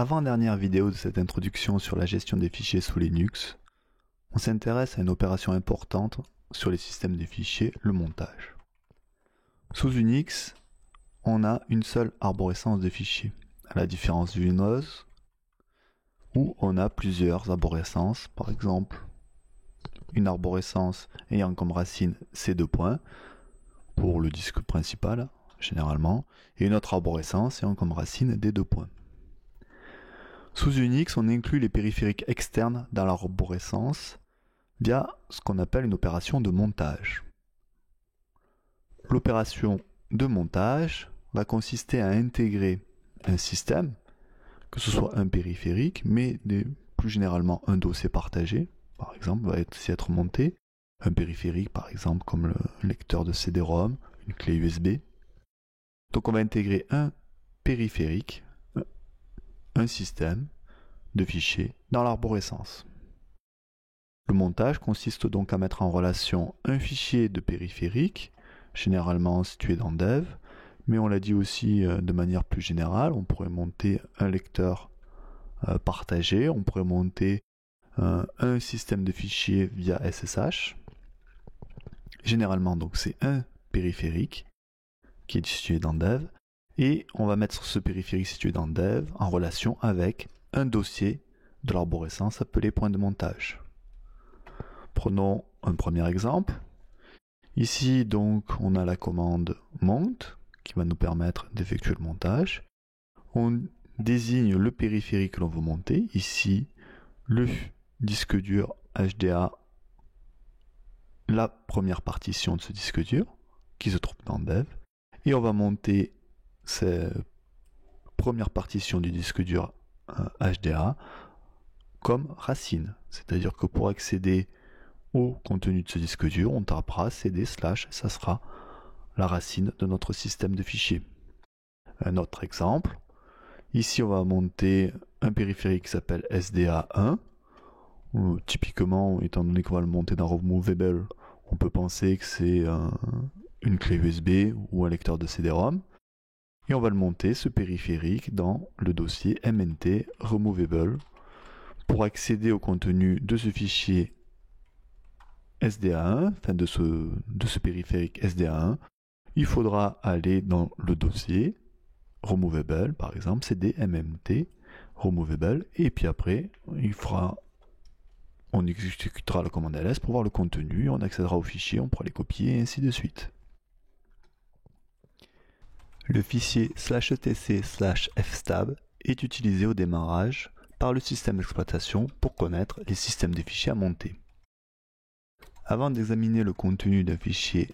avant-dernière vidéo de cette introduction sur la gestion des fichiers sous Linux, on s'intéresse à une opération importante sur les systèmes de fichiers, le montage. Sous Unix, on a une seule arborescence de fichiers, à la différence du Windows, où on a plusieurs arborescences, par exemple une arborescence ayant comme racine ces deux points, pour le disque principal, généralement, et une autre arborescence ayant comme racine des deux points. Sous Unix, on inclut les périphériques externes dans l'arborescence via ce qu'on appelle une opération de montage. L'opération de montage va consister à intégrer un système, que ce soit un périphérique, mais plus généralement un dossier partagé, par exemple, va aussi être monté, un périphérique par exemple comme le lecteur de CD-ROM, une clé USB. Donc on va intégrer un périphérique, un système de fichiers dans l'arborescence. Le montage consiste donc à mettre en relation un fichier de périphérique, généralement situé dans Dev, mais on l'a dit aussi de manière plus générale, on pourrait monter un lecteur partagé, on pourrait monter un système de fichiers via SSH. Généralement, donc c'est un périphérique qui est situé dans Dev, et on va mettre ce périphérique situé dans Dev en relation avec un dossier de l'arborescence appelé point de montage. Prenons un premier exemple. Ici, donc, on a la commande mount qui va nous permettre d'effectuer le montage. On désigne le périphérique que l'on veut monter. Ici, le disque dur HDA, la première partition de ce disque dur qui se trouve dans Dev. Et on va monter cette première partition du disque dur HDA comme racine. C'est-à-dire que pour accéder au contenu de ce disque dur, on tapera cd/, ça sera la racine de notre système de fichiers. Un autre exemple, ici on va monter un périphérique qui s'appelle SDA1. Typiquement, étant donné qu'on va le monter dans Removable, on peut penser que c'est une clé USB ou un lecteur de CD-ROM. Et on va le monter, ce périphérique, dans le dossier mnt removable. Pour accéder au contenu de ce fichier SDA1, enfin de ce périphérique SDA1, il faudra aller dans le dossier removable, par exemple, cd mmt removable, et puis après, on exécutera la commande ls pour voir le contenu, on accédera au fichier, on pourra les copier, et ainsi de suite. Le fichier /etc/fstab est utilisé au démarrage par le système d'exploitation pour connaître les systèmes de fichiers à monter. Avant d'examiner le contenu d'un fichier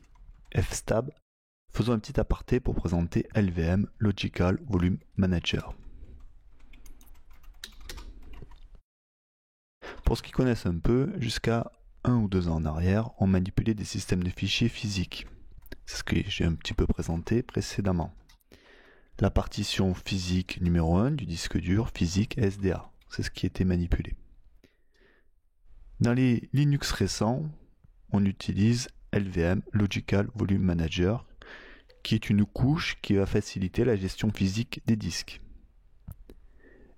fstab, faisons un petit aparté pour présenter LVM, Logical Volume Manager. Pour ceux qui connaissent un peu, jusqu'à 1 ou 2 ans en arrière, on manipulait des systèmes de fichiers physiques. C'est ce que j'ai un petit peu présenté précédemment. La partition physique numéro 1 du disque dur physique SDA, c'est ce qui était manipulé. Dans les Linux récents, on utilise LVM, Logical Volume Manager, qui est une couche qui va faciliter la gestion physique des disques.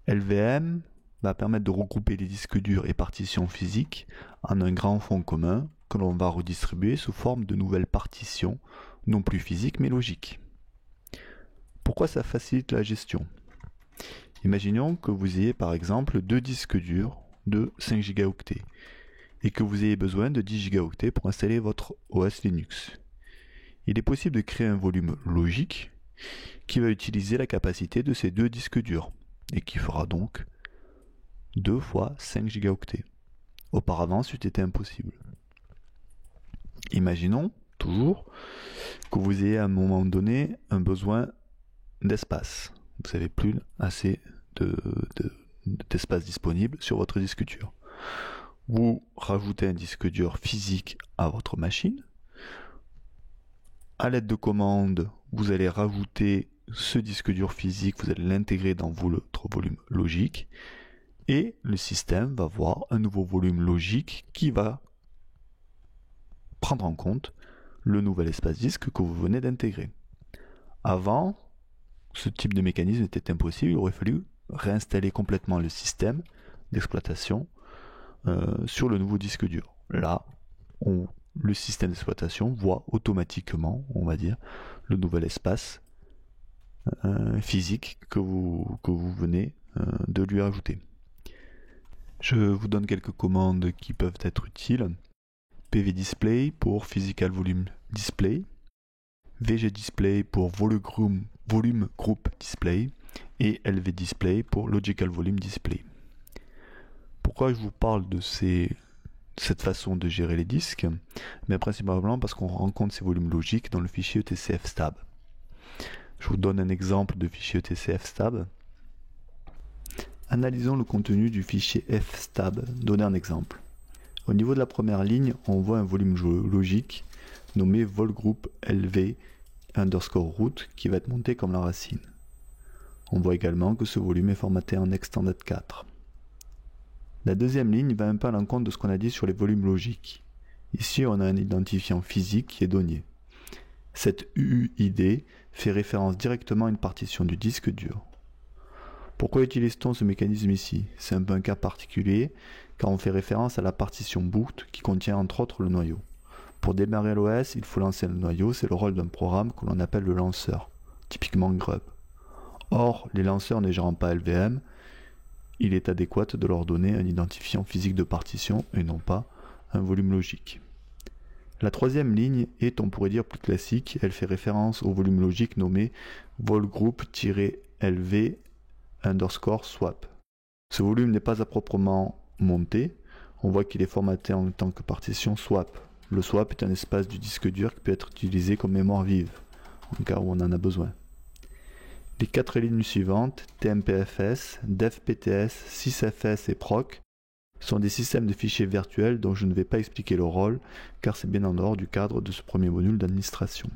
LVM va permettre de regrouper les disques durs et partitions physiques en un grand fond commun que l'on va redistribuer sous forme de nouvelles partitions, non plus physiques mais logiques. Pourquoi ça facilite la gestion? Imaginons que vous ayez par exemple deux disques durs de 5 Go et que vous ayez besoin de 10 Go pour installer votre OS Linux. Il est possible de créer un volume logique qui va utiliser la capacité de ces deux disques durs et qui fera donc 2 fois 5 Go. Auparavant, c'eût été impossible. Imaginons, toujours, que vous ayez à un moment donné un besoin d'espace. Vous n'avez plus assez d'espace disponible sur votre disque dur. Vous rajoutez un disque dur physique à votre machine. À l'aide de commandes, vous allez rajouter ce disque dur physique, vous allez l'intégrer dans votre volume logique, et le système va voir un nouveau volume logique qui va prendre en compte le nouvel espace disque que vous venez d'intégrer. Avant, ce type de mécanisme était impossible, il aurait fallu réinstaller complètement le système d'exploitation sur le nouveau disque dur. Là, le système d'exploitation voit automatiquement, on va dire, le nouvel espace physique que vous venez de lui ajouter. Je vous donne quelques commandes qui peuvent être utiles. PVDisplay pour Physical Volume Display, VGDisplay pour Volume Group Display et LVDisplay pour Logical Volume Display. Pourquoi je vous parle de cette façon de gérer les disques? Mais principalement parce qu'on rencontre ces volumes logiques dans le fichier etcfstab. Je vous donne un exemple de fichier etcfstab. Analysons le contenu du fichier fstab. Donnez un exemple. Au niveau de la première ligne, on voit un volume logique nommé volgroup lv _root qui va être monté comme la racine. On voit également que ce volume est formaté en extended 4. La deuxième ligne va un peu à l'encontre de ce qu'on a dit sur les volumes logiques. Ici, on a un identifiant physique qui est donné. Cette UUID fait référence directement à une partition du disque dur. Pourquoi utilise-t-on ce mécanisme ici? C'est un peu un cas particulier, car on fait référence à la partition boot qui contient entre autres le noyau. Pour démarrer l'OS, il faut lancer le noyau, c'est le rôle d'un programme que l'on appelle le lanceur, typiquement grub. Or, les lanceurs ne gérant pas LVM, il est adéquat de leur donner un identifiant physique de partition et non pas un volume logique. La troisième ligne est, on pourrait dire, plus classique, elle fait référence au volume logique nommé volgroup-lv _swap. Ce volume n'est pas à proprement monter, on voit qu'il est formaté en tant que partition swap. Le swap est un espace du disque dur qui peut être utilisé comme mémoire vive, en cas où on en a besoin. Les 4 lignes suivantes, TMPFS, DevPTS, sysfs et proc, sont des systèmes de fichiers virtuels dont je ne vais pas expliquer le rôle, car c'est bien en dehors du cadre de ce premier module d'administration.